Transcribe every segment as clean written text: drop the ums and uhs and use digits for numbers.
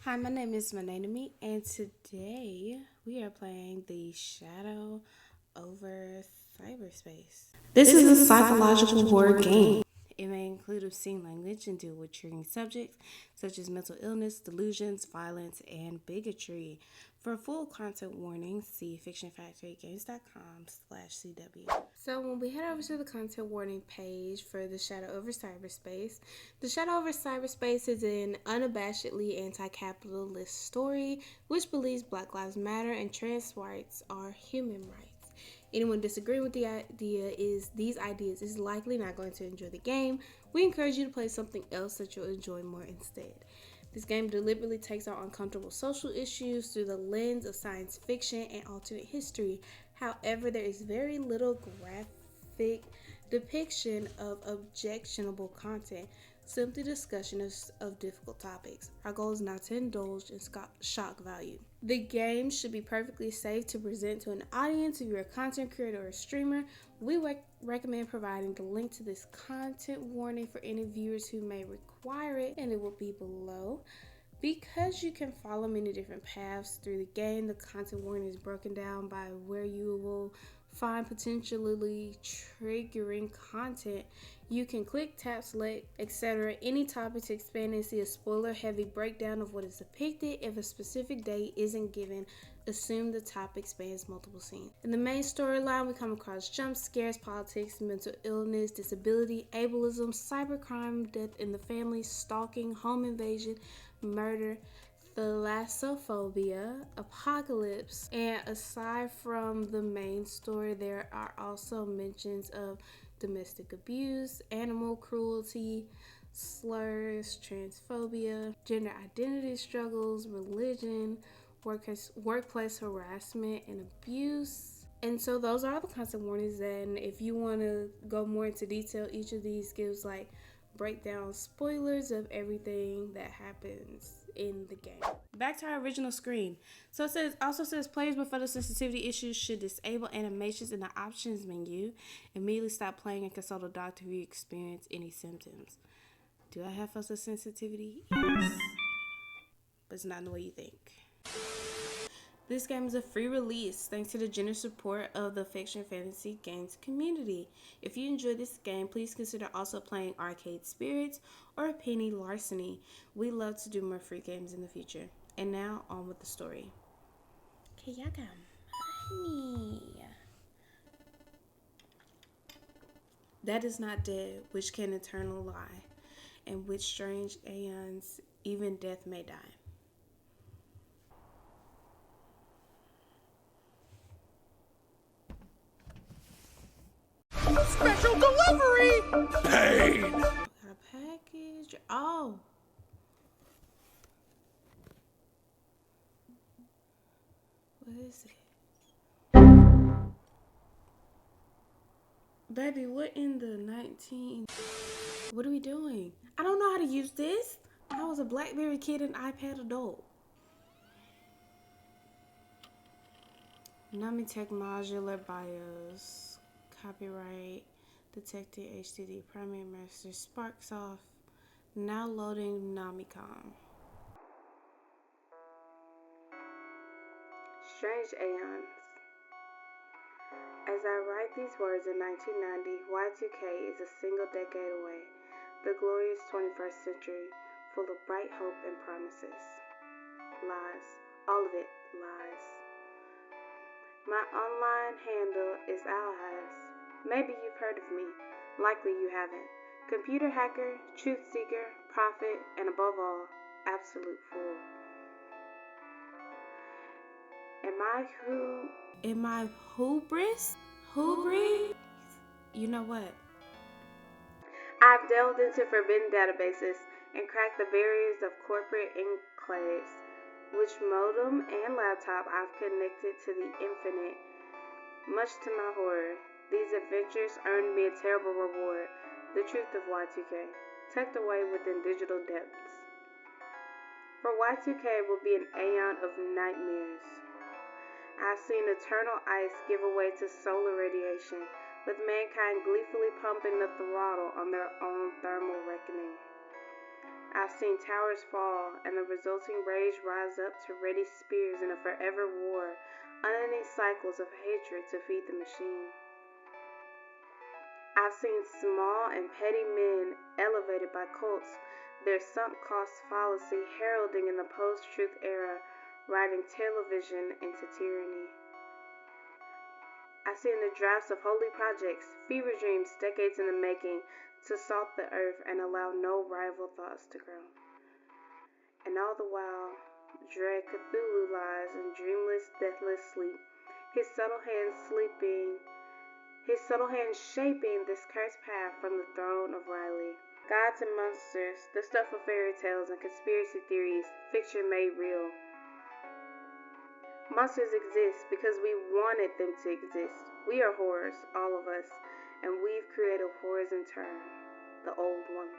Hi, my name is Mananami, and today we are playing the Shadow over Cyberspace. This is a psychological horror game. It may include obscene language and deal with triggering subjects such as mental illness, delusions, violence, and bigotry. For a full content warning, see fictionfactorygames.com/CW. So when we head over to the content warning page for The Shadow over Cyberspace, The Shadow over Cyberspace is an unabashedly anti-capitalist story which believes Black Lives Matter and trans rights are human rights. Anyone disagreeing with these ideas is likely not going to enjoy the game. We encourage you to play something else that you'll enjoy more instead. This game deliberately takes on uncomfortable social issues through the lens of science fiction and alternate history. However, there is very little graphic depiction of objectionable content, simply discussion of difficult topics. Our goal is not to indulge in shock value. The game should be perfectly safe to present to an audience. If you're a content creator or a streamer, we recommend providing the link to this content warning for any viewers who may require it, and it will be below. Because you can follow many different paths through the game, the content warning is broken down by where you will find potentially triggering content. You can click, tap, select, etc. any topic to expand and see a spoiler-heavy breakdown of what is depicted. If a specific date isn't given, assume the topic spans multiple scenes. In the main storyline, we come across jump scares, politics, mental illness, disability, ableism, cybercrime, death in the family, stalking, home invasion, murder, thalassophobia, apocalypse, and aside from the main story, there are also mentions of domestic abuse, animal cruelty, slurs, transphobia, gender identity struggles, religion, workplace harassment, and abuse. And so those are the content warnings. And if you want to go more into detail, each of these gives like breakdown spoilers of everything that happens in the game. Back to our original screen. So it says players with photosensitivity issues should disable animations in the options menu. Immediately stop playing and consult a doctor if you experience any symptoms. Do I have photosensitivity? Yes. But it's not in the way you think. This game is a free release thanks to the generous support of the Fiction Fantasy Games community. If you enjoy this game, please consider also playing Arcade Spirits or Penny Larceny. We love to do more free games in the future. And now, on with the story. Okay, y'all got money. That is not dead, which can eternal lie, and which strange aeons even death may die. Special delivery! Pain! Got a package. Oh. What is it? Baby, what in the 19... What are we doing? I don't know how to use this. I was a BlackBerry kid and iPad adult. Namitech modular BIOS. Copyright. Detected HDD primary master. Sparksoft. Now loading Namicom. Strange aeons. As I write these words in 1990, Y2K is a single decade away. The glorious 21st century, full of bright hope and promises. Lies. All of it lies. My online handle is Allies. Maybe you've heard of me. Likely you haven't. Computer hacker, truth seeker, prophet, and above all, absolute fool. Am I hubris? Hubris? You know what? I've delved into forbidden databases and cracked the barriers of corporate enclaves. Which modem and laptop I've connected to the infinite. Much to my horror, these adventures earned me a terrible reward, the truth of Y2K, tucked away within digital depths. For Y2K will be an aeon of nightmares. I've seen eternal ice give way to solar radiation, with mankind gleefully pumping the throttle on their own thermal reckoning. I I've seen towers fall and the resulting rage rise up to ready spears in a forever war, underneath cycles of hatred to feed the machine. I've seen small and petty men elevated by cults, their sunk cost fallacy heralding in the post-truth era, riding television into tyranny. I've seen the drafts of holy projects, fever dreams decades in the making, to salt the earth and allow no rival thoughts to grow. And all the while, dread Cthulhu lies in dreamless, deathless sleep, his subtle hands shaping this cursed path from the throne of Riley. Gods and monsters, the stuff of fairy tales and conspiracy theories, fiction made real. Monsters exist because we wanted them to exist. We are horrors, all of us, and we've created horrors in turn, the old ones.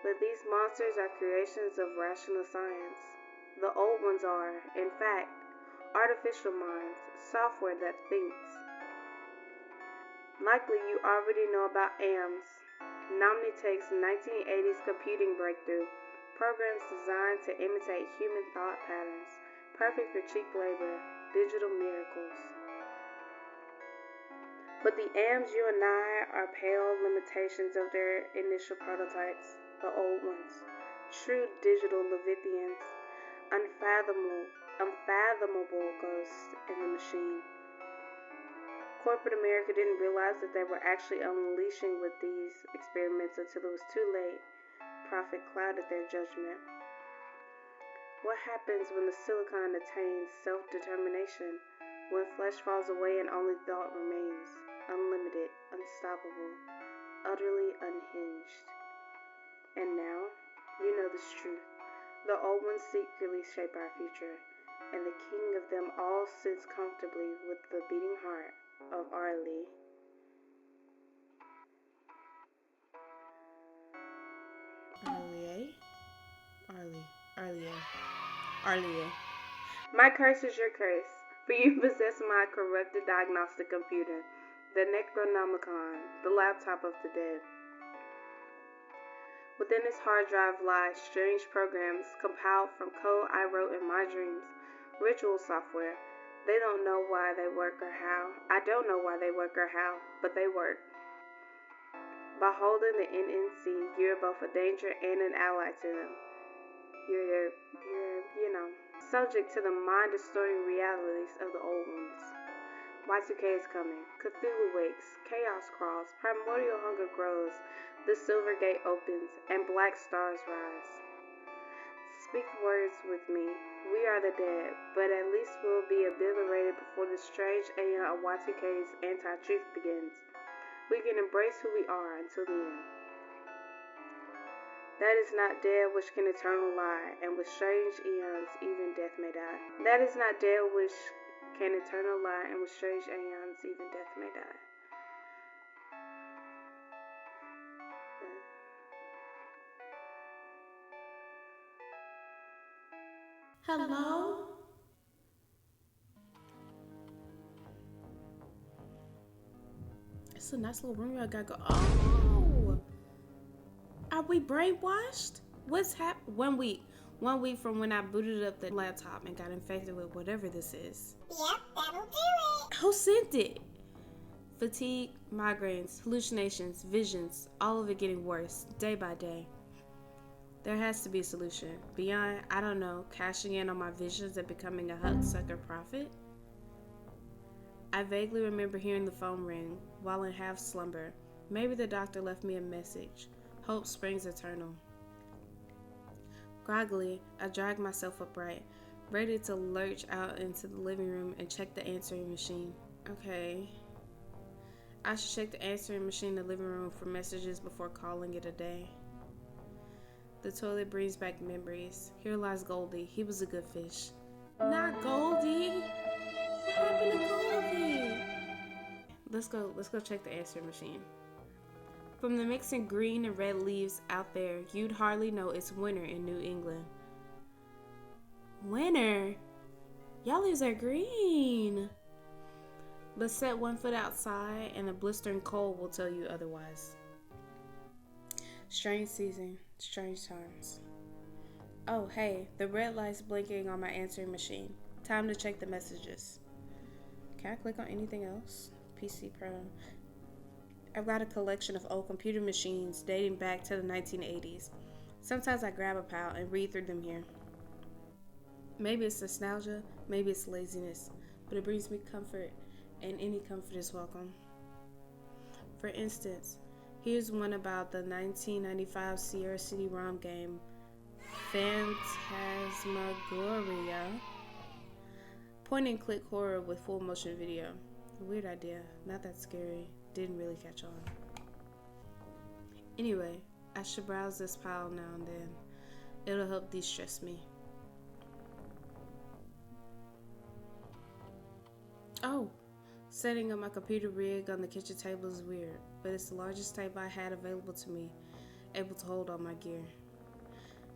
But these monsters are creations of rational science. The old ones are, in fact, artificial minds, software that thinks. Likely you already know about AMS, Nomnitek's 1980s computing breakthrough, programs designed to imitate human thought patterns, perfect for cheap labor, digital miracles. But the AMS you and I are pale limitations of their initial prototypes, the old ones, true digital Levithians, unfathomable ghosts in the machine. Corporate America didn't realize that they were actually unleashing with these experiments until it was too late. Profit clouded their judgment. What happens when the silicon attains self-determination? When flesh falls away and only thought remains? Unlimited, unstoppable, utterly unhinged. And now, you know this truth. The old ones secretly shape our future, and the king of them all sits comfortably with the beating heart of Arlie. Arlie. My curse is your curse, for you possess my corrupted diagnostic computer, the Necronomicon, the laptop of the dead. Within its hard drive lie strange programs compiled from code I wrote in my dreams, ritual software. They don't know why they work or how. I don't know why they work or how, but they work. By holding the NNC, you're both a danger and an ally to them. You're subject to the mind-distorting realities of the old ones. Y2K is coming. Cthulhu wakes. Chaos crawls. Primordial hunger grows. The silver gate opens, and black stars rise. Speak words with me. We are the dead, but at least we'll be obliterated before the strange aeon of Y2K's anti-truth begins. We can embrace who we are until the end. That is not dead which can eternal lie, and with strange eons even death may die. That is not dead which can eternal lie, and with strange eons even death may die. Hello? It's a nice little room y'all gotta go. Oh! Are we brainwashed? What's happened? 1 week. 1 week from when I booted up the laptop and got infected with whatever this is. Yep, that'll do it. Who sent it? Fatigue, migraines, hallucinations, visions, all of it getting worse, day by day. There has to be a solution. Beyond, I don't know, cashing in on my visions and becoming a hucksucker prophet? I vaguely remember hearing the phone ring while in half slumber. Maybe the doctor left me a message. Hope springs eternal. Groggily, I dragged myself upright, ready to lurch out into the living room and check the answering machine. Okay. I should check the answering machine in the living room for messages before calling it a day. The toilet brings back memories. Here lies Goldie. He was a good fish. Not Goldie! What happened to Goldie? Let's go check the answering machine. From the mixing green and red leaves out there, you'd hardly know it's winter in New England. Winter? Y'all leaves are green. But set 1 foot outside and the blistering cold will tell you otherwise. Strange season, strange times. Oh, hey, the red light's blinking on my answering machine. Time to check the messages. Can I click on anything else? PC Pro. I've got a collection of old computer machines dating back to the 1980s. Sometimes I grab a pile and read through them here. Maybe it's nostalgia, maybe it's laziness, but it brings me comfort, and any comfort is welcome. For instance, here's one about the 1995 Sierra CD-ROM game, Phantasmagoria. Point and click horror with full motion video. Weird idea, not that scary, didn't really catch on. Anyway, I should browse this pile now and then. It'll help de-stress me. Oh, setting up my computer rig on the kitchen table is weird, but it's the largest table I had available to me, able to hold all my gear.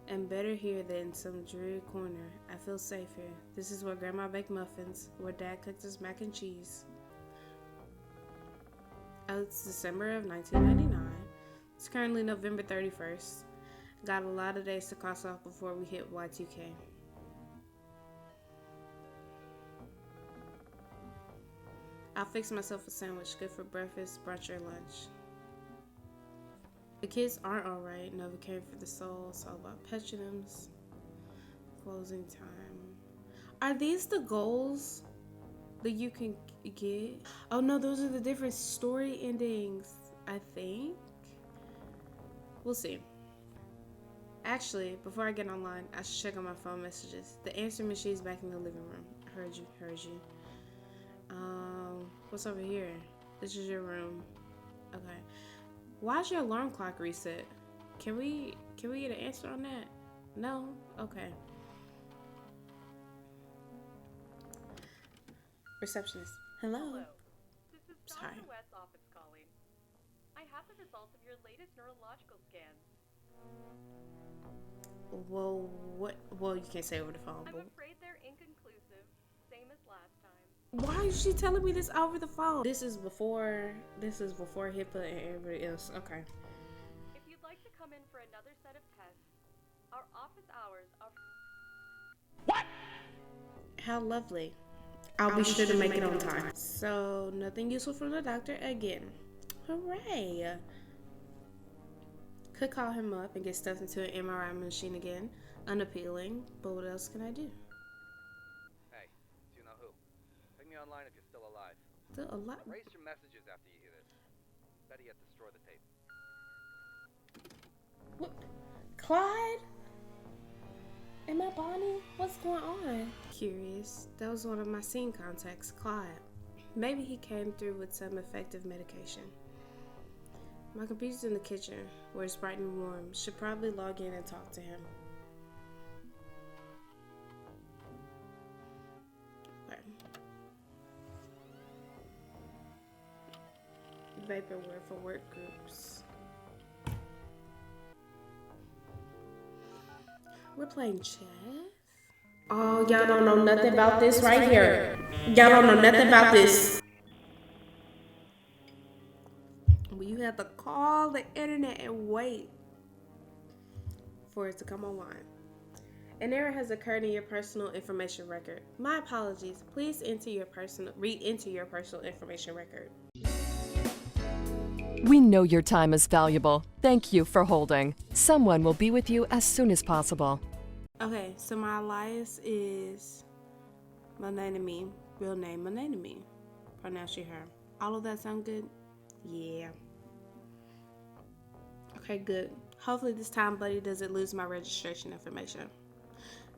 And better here than some dreary corner. I feel safe here. This is where Grandma baked muffins, where Dad cooked his mac and cheese. Oh, it's December of 1999. It's currently November 31st. Got a lot of days to cross off before we hit Y2K. I'll fix myself a sandwich, good for breakfast, brunch, or lunch. The kids aren't alright, never came for the soul, it's all about petulums. Closing time. Are these the goals that you can get? Oh no, those are the different story endings, I think. We'll see. Actually, before I get online, I should check on my phone messages. The answering machine's back in the living room. Heard you. What's over here? This is your room. Okay. Why's your alarm clock reset? Can we get an answer on that? No? Okay. Receptionist. Hello. Hello. This is Sorry. Dr. West's office calling. I have the results of your latest neurological scans. Well, what? Well, you can't say over the phone. I'm But afraid they're inconclusive, same as last time. why is she telling me this over the phone? This is before HIPAA and everybody else. Okay. If you'd like to come in for another set of tests, our office hours are... How lovely. I'll be sure to make it on time. So, nothing useful from the doctor again. Hooray. Could call him up and get stuffed into an MRI machine again. Unappealing, but what else can I do? Hey, do you know who? Ping me online if you're still alive. Still a lot. Erase your messages after you hear this. Better yet, destroy the tape. What? Clyde? Am I Bonnie? What's going on? Curious. That was one of my scene contacts, Clyde. Maybe he came through with some effective medication. My computer's in the kitchen, where it's bright and warm. Should probably log in and talk to him. Okay. Vaporware for work groups. We're playing chess? Oh, y'all don't know nothing about this right here. Y'all don't know nothing about this. Well, you have to call the internet and wait for it to come online. An error has occurred in your personal information record. My apologies. Please re-enter your personal information record. We know your time is valuable. Thank you for holding. Someone will be with you as soon as possible. Okay, so my alias is Mananami. Real name Mananami. Pronounce your hair. All of that sound good? Yeah. Okay, good. Hopefully this time Buddy doesn't lose my registration information.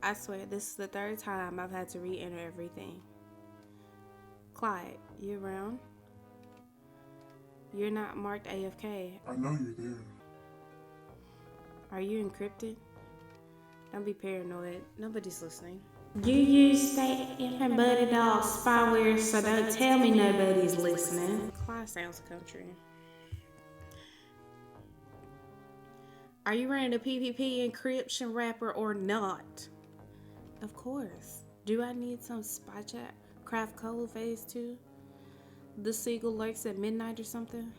I swear, this is the third time I've had to re-enter everything. Clyde, you around? You're not marked AFK. I know you're there. Are you encrypted? Don't be paranoid. Nobody's listening. You use that infant buddy dog spyware, so don't tell me nobody's listening. Clyde sounds country. Are you running a PvP encryption wrapper or not? Of course. Do I need some spy chat? Craft code phase 2? The seagull lurks at midnight or something?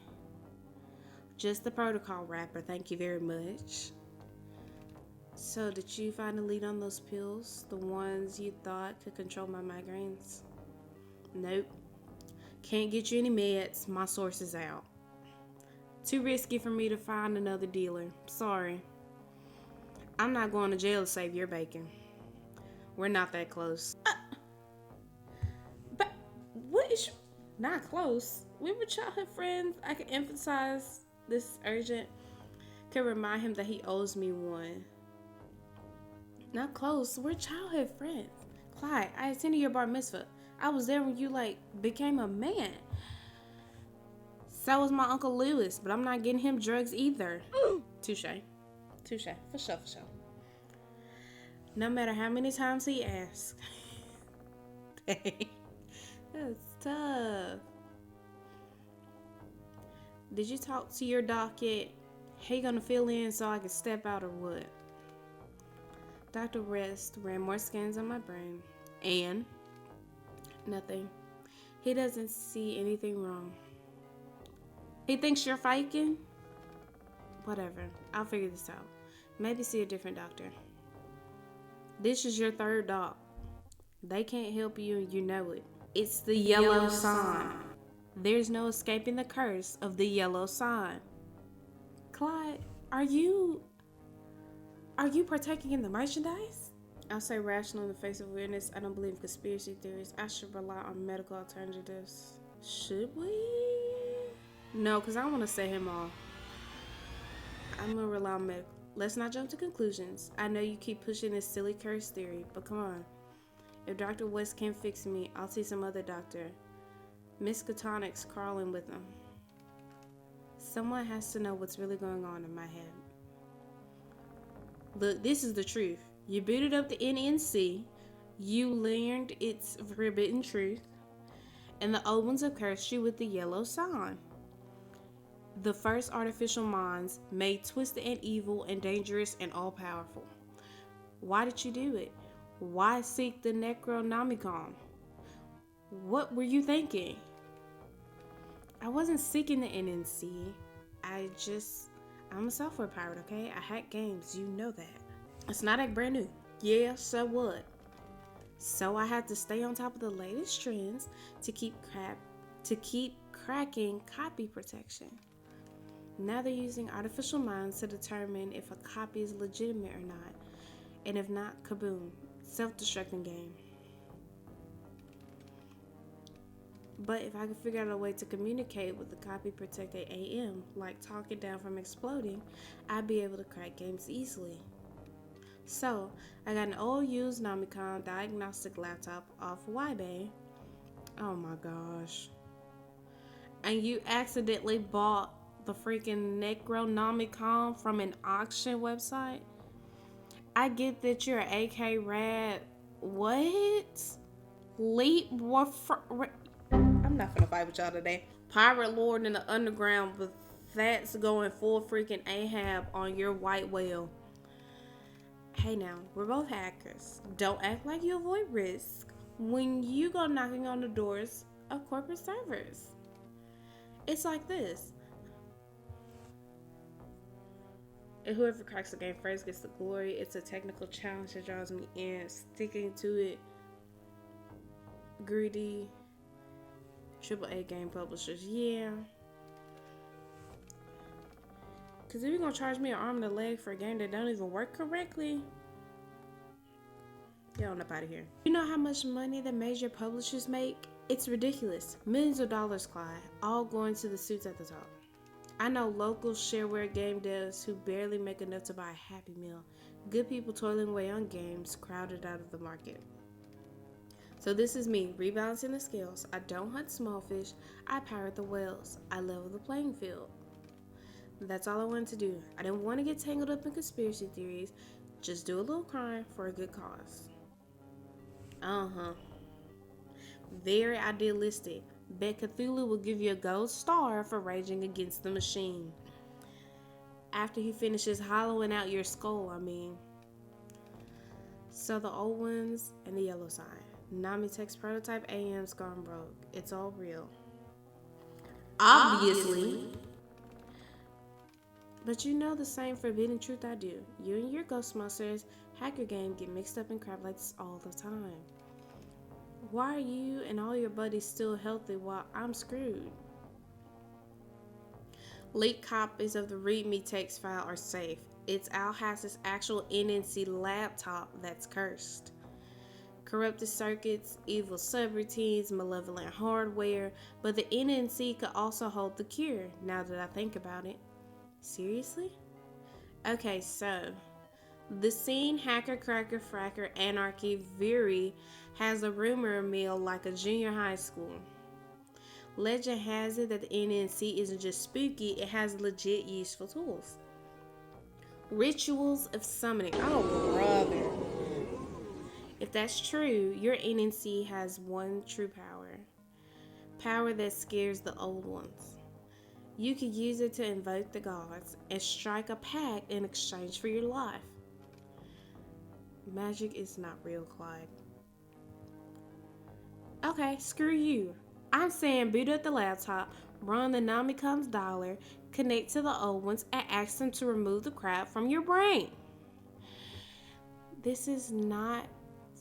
Just the protocol wrapper, thank you very much. So, did you find a lead on those pills? The ones you thought could control my migraines? Nope. Can't get you any meds. My source is out. Too risky for me to find another dealer. Sorry. I'm not going to jail to save your bacon. We're not that close. But what is... Not close. We were childhood friends. I can emphasize this urgent. Can remind him that he owes me one. Not close. We're childhood friends. Clyde, I attended your bar mitzvah. I was there when you, became a man. So was my Uncle Lewis, but I'm not getting him drugs either. Touche. Touche. For sure, for sure. No matter how many times he asks. Dang. That's tough. Did you talk to your doc yet? He gonna fill in so I can step out or what? Dr. Rest ran more scans on my brain. And nothing. He doesn't see anything wrong. He thinks you're faking? Whatever. I'll figure this out. Maybe see a different doctor. This is your third doc. They can't help you and you know it. It's the yellow sign. There's no escaping the curse of the yellow sign. Clyde, are you partaking in the merchandise? I'll say rational in the face of weirdness. I don't believe in conspiracy theories. I should rely on medical alternatives. Should we? No, because I want to set him off. I'm going to rely on medical. Let's not jump to conclusions. I know you keep pushing this silly curse theory, but come on. If Dr. West can't fix me, I'll see some other doctor. Miss Katonic's crawling with him. Someone has to know what's really going on in my head. Look, this is the truth. You booted up the NNC, you learned its forbidden truth, and the old ones have cursed you with the yellow sign. The first artificial minds made twisted and evil and dangerous and all-powerful. Why did you do it? Why seek the Necronomicon? What were you thinking? I wasn't seeking the NNC. I'm a software pirate, okay? I hack games, you know that. It's not like brand new. Yeah, so what? So I had to stay on top of the latest trends to keep cracking copy protection. Now they're using artificial minds to determine if a copy is legitimate or not. And if not, kaboom. Self-destructing game. But if I could figure out a way to communicate with the copy protected AM, like talk it down from exploding, I'd be able to crack games easily. So, I got an old used Nomicon diagnostic laptop off YBay. Oh my gosh. And you accidentally bought the freaking Necronomicon from an auction website? I get that you're an AK rad. What? I'm not gonna fight with y'all today. Pirate Lord in the underground, but that's going full freaking Ahab on your white whale. Hey now, we're both hackers. Don't act like you avoid risk when you go knocking on the doors of corporate servers. It's like this. And whoever cracks the game first gets the glory. It's a technical challenge that draws me in. Sticking to it. Greedy. AAA game publishers. Yeah. Because if you're going to charge me an arm and a leg for a game that don't even work correctly, get on up out of here. You know how much money the major publishers make? It's ridiculous. Millions of dollars, Clyde. All going to the suits at the top. I know local shareware game devs who barely make enough to buy a Happy Meal. Good people toiling away on games crowded out of the market. So this is me, rebalancing the scales. I don't hunt small fish. I pirate the whales. I level the playing field. That's all I wanted to do. I didn't want to get tangled up in conspiracy theories. Just do a little crime for a good cause. Very idealistic. Bet Cthulhu will give you a gold star for raging against the machine. After he finishes hollowing out your skull, I mean. So the old ones and the yellow sign. Namitech's prototype AM's gone broke. It's all real. Obviously. But you know the same forbidden truth I do. You and your Ghost Monsters hacker game get mixed up in crap like this all the time. Why are you and all your buddies still healthy while I'm screwed? Leaked copies of the README text file are safe. It's Al-Hass's actual NNC laptop that's cursed. Corrupted circuits, evil subroutines, malevolent hardware, but the NNC could also hold the cure, now that I think about it. Seriously? Okay, so the scene Hacker Cracker Fracker Anarchy Veery has a rumor mill like a junior high school. Legend has it that the NNC isn't just spooky, it has legit useful tools. Rituals of summoning. Oh, brother. If that's true, your NNC has one true power. Power that scares the old ones. You could use it to invoke the gods and strike a pact in exchange for your life. Magic is not real, Clyde. Okay, screw you. I'm saying boot up the laptop, run the Namicoms dialer, connect to the old ones, and ask them to remove the crap from your brain. This is not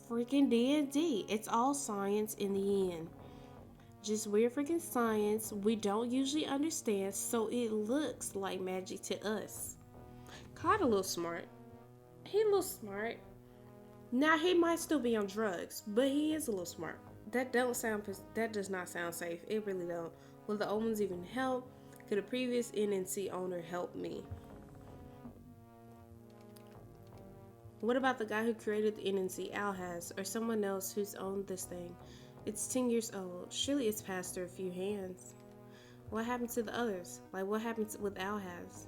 freaking D&D. It's all science in the end. Just weird freaking science we don't usually understand, so it looks like magic to us. Clyde a little smart. He a little smart. Now he might still be on drugs, but he is a little smart. That does not sound safe. It really don't. Will the omens even help? Could a previous NNC owner help me? What about the guy who created the NNC, Al-Hass, or someone else who's owned this thing? It's 10 years old. Surely it's passed through a few hands. What happened to the others? Like, what happened with Al-Hass?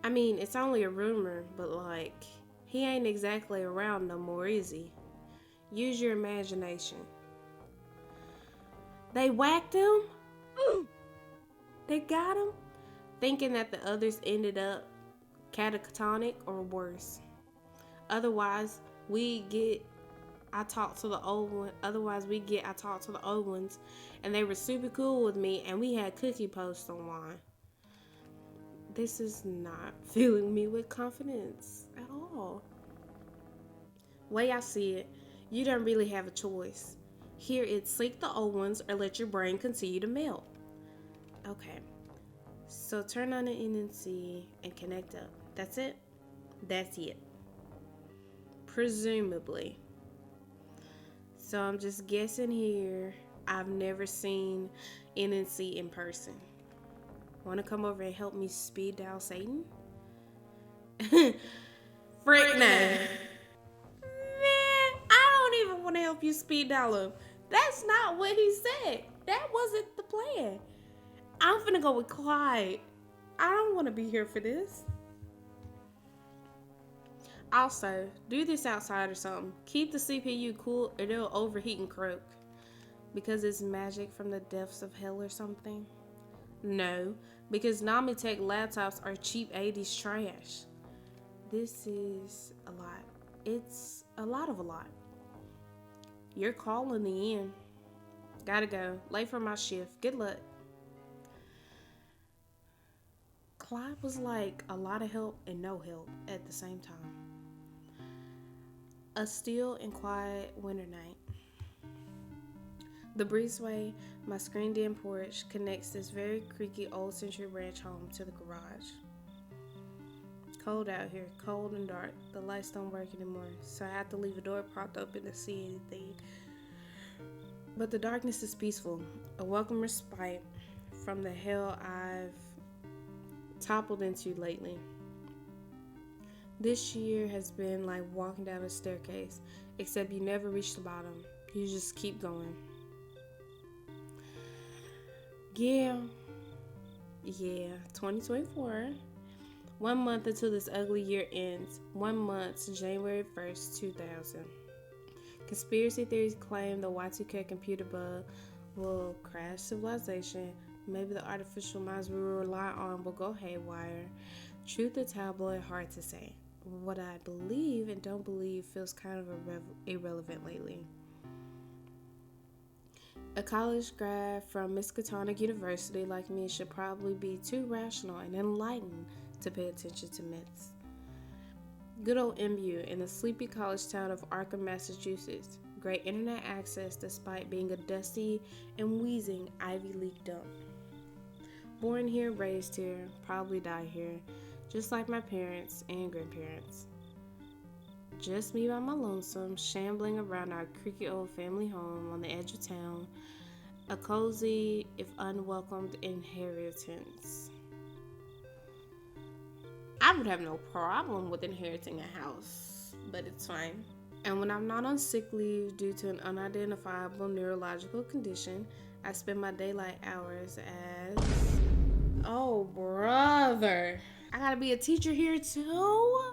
I mean, it's only a rumor, but like, he ain't exactly around no more, is he? Use your imagination. They whacked him? They got him? Thinking that the others ended up catatonic or worse. Otherwise, we get I talked to the old ones, and they were super cool with me, and we had cookie posts online. This is not filling me with confidence at all. Way I see it, you don't really have a choice. Here it's seek the old ones or let your brain continue to melt. Okay, so turn on the NNC and connect up. That's it? That's it. Presumably. So I'm just guessing here. I've never seen NNC in person. Want to come over and help me speed dial Satan? Frick no. Man, I don't even want to help you speed dial him. That's not what he said. That wasn't the plan. I'm finna go with Clyde. I don't want to be here for this. Also, do this outside or something. Keep the CPU cool or it'll overheat and croak. Because it's magic from the depths of hell or something? No, because Namitech laptops are cheap 80s trash. This is a lot. It's a lot of a lot. You're calling the end. Gotta go. Late for my shift. Good luck. Clyde was like a lot of help and no help at the same time. A still and quiet winter night. The breezeway, my screened-in porch, connects this very creaky old century ranch home to the garage. Cold out here, cold and dark. The lights don't work anymore, so I have to leave a door propped open to see anything. But the darkness is peaceful, a welcome respite from the hell I've toppled into lately. This year has been like walking down a staircase, except you never reach the bottom. You just keep going. Yeah, 2024. 1 month until this ugly year ends. 1 month to January 1st, 2000. Conspiracy theories claim the Y2K computer bug will crash civilization. Maybe the artificial minds we rely on will go haywire. Truth or tabloid, hard to say. What I believe and don't believe feels kind of irrelevant lately. A college grad from Miskatonic University like me should probably be too rational and enlightened to pay attention to myths. Good old MU in the sleepy college town of Arkham, Massachusetts. Great internet access despite being a dusty and wheezing Ivy League dump. Born here, raised here, probably die here, just like my parents and grandparents. Just me by my lonesome, shambling around our creaky old family home on the edge of town. A cozy, if unwelcomed, inheritance. I would have no problem with inheriting a house, but it's fine. And when I'm not on sick leave due to an unidentifiable neurological condition, I spend my daylight hours as... Oh, brother. I gotta be a teacher here too?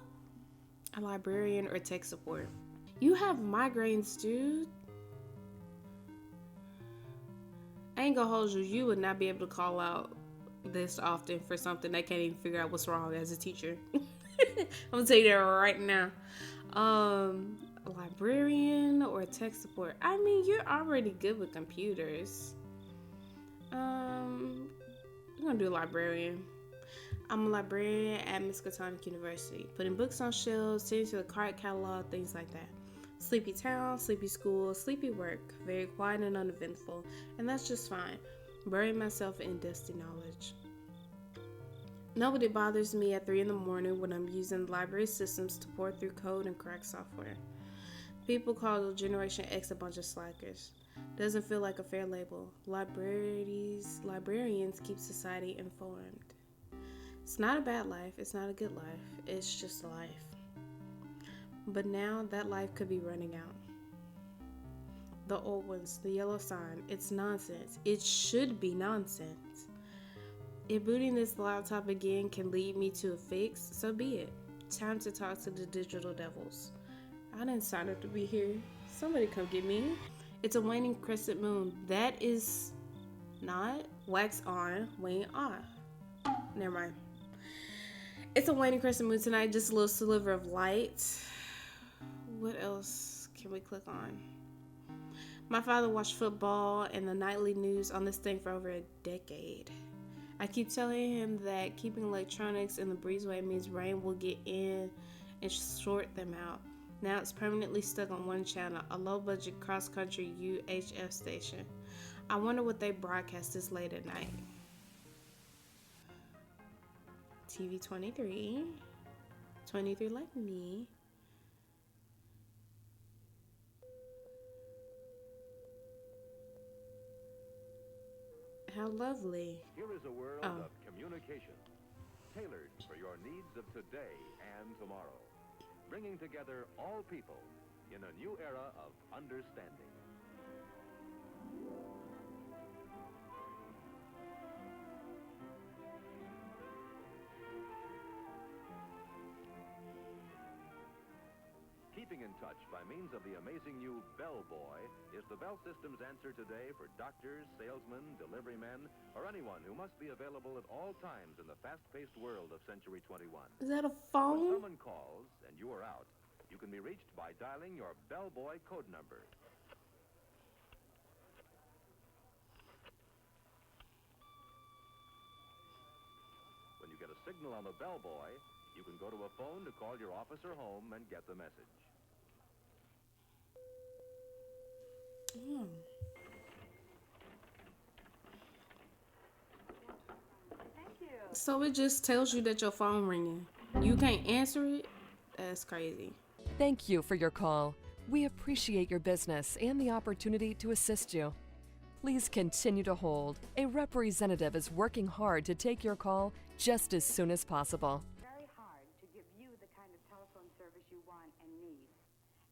A librarian or tech support. You have migraines, dude. I ain't gonna hold you. You would not be able to call out this often for something they can't even figure out what's wrong as a teacher. I'm gonna tell you that right now. A librarian or tech support. I mean, you're already good with computers. I'm gonna do a librarian. I'm a librarian at Miskatonic University, putting books on shelves, tending to the card catalog, things like that. Sleepy town, sleepy school, sleepy work, very quiet and uneventful, and that's just fine. Burying myself in dusty knowledge. Nobody bothers me at 3 in the morning when I'm using library systems to pour through code and crack software. People call Generation X a bunch of slackers. Doesn't feel like a fair label. Librarians keep society informed. It's not a bad life, it's not a good life, it's just life. But now that life could be running out. The old ones, the yellow sign, it's nonsense. It should be nonsense. If booting this laptop again can lead me to a fix, so be it. Time to talk to the digital devils. I didn't sign up to be here. Somebody come get me. It's a waning crescent moon. That is not wax on, wane off. Never mind. It's a waning crescent moon tonight, just a little sliver of light. What else can we click on? My father watched football and the nightly news on this thing for over a decade. I keep telling him that keeping electronics in the breezeway means rain will get in and short them out. Now it's permanently stuck on one channel, a low-budget cross-country UHF station. I wonder what they broadcast this late at night. TV 23. 23 like me. How lovely. Here is a world Oh. of communication, tailored for your needs of today and tomorrow, bringing together all people in a new era of understanding. Keeping in touch by means of the amazing new Bell Boy is the Bell System's answer today for doctors, salesmen, delivery men, or anyone who must be available at all times in the fast-paced world of Century 21. Is that a When phone? someone calls and you are out, you can be reached by dialing your Bell Boy code number. When you get a signal on the Bell Boy, you can go to a phone to call your office or home and get the message. So it just tells you that your phone ringing. You can't answer it? That's crazy. Thank you for your call. We appreciate your business and the opportunity to assist you. Please continue to hold. A representative is working hard to take your call just as soon as possible. Very hard to give you the kind of telephone service you want and need.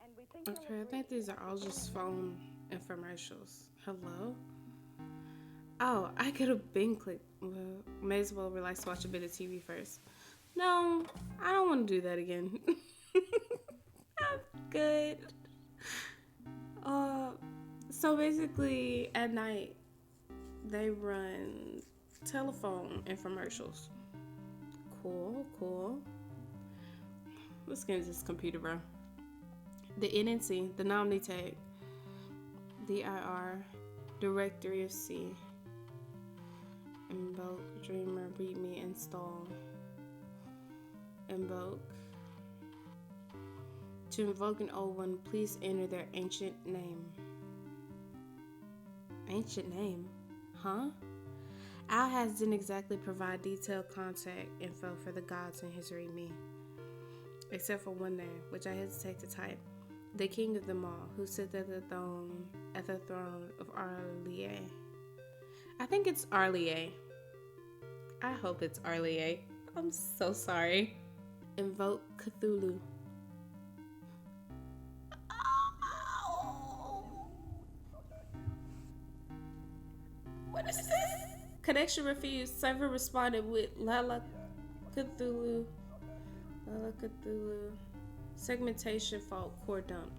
And we think Okay, I think these are all just phone infomercials. Hello? Oh, I could have been clicked. Well, may as well relax, watch a bit of TV first. No, I don't want to do that again. I'm good. So basically, at night, they run telephone infomercials. Cool. Let's get into this computer, bro. The NNC, the nominee tag, the IR, Directory of C. Invoke, Dreamer, read me, install. Invoke. To invoke an old one, please enter their ancient name. Ancient name? Huh? Alhaz didn't exactly provide detailed contact info for the gods in his readme, except for one name, which I hesitate to type. The king of them all, who sits at the throne of Arlier. I think it's Arlier. I hope it's Arlier. I'm so sorry. Invoke Cthulhu. What is this? Connection refused. Server responded with Lala Cthulhu. Segmentation fault. Core dump.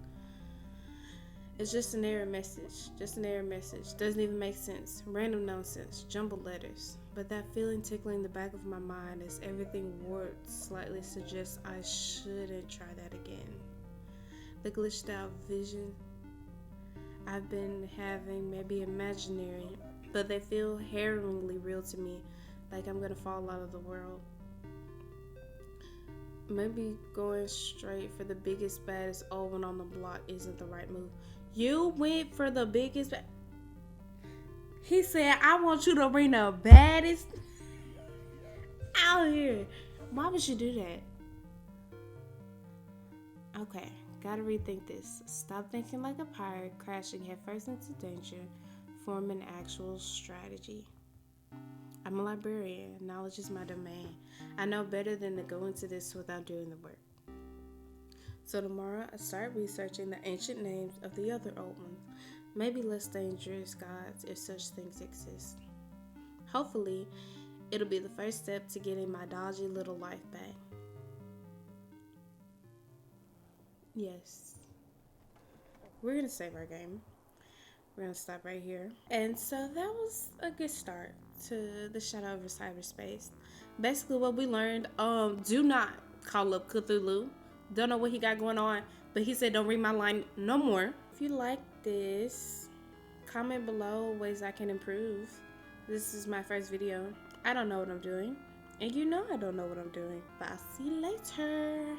It's just an error message. Doesn't even make sense. Random nonsense. Jumbled letters. But that feeling tickling the back of my mind as everything warped slightly suggests I shouldn't try that again. The glitched out vision I've been having may be imaginary, but they feel harrowingly real to me, like I'm gonna fall out of the world. Maybe going straight for the biggest, baddest old one on the block isn't the right move. You went for the biggest He said, I want you to bring the baddest out here. Why would you do that? Okay, gotta rethink this. Stop thinking like a pirate, crashing headfirst into danger. Form an actual strategy. I'm a librarian. Knowledge is my domain. I know better than to go into this without doing the work. So tomorrow I start researching the ancient names of the other old ones. Maybe less dangerous gods if such things exist. Hopefully, it'll be the first step to getting my dodgy little life back. Yes. We're gonna save our game. We're gonna stop right here. And so that was a good start to the Shadow over Cyberspace. Basically what we learned, do not call up Cthulhu. Don't know what he got going on, but he said don't read my line no more. If you like this, comment below ways I can improve. This is my first video. I don't know what I'm doing. And you know I don't know what I'm doing. But I'll see you later.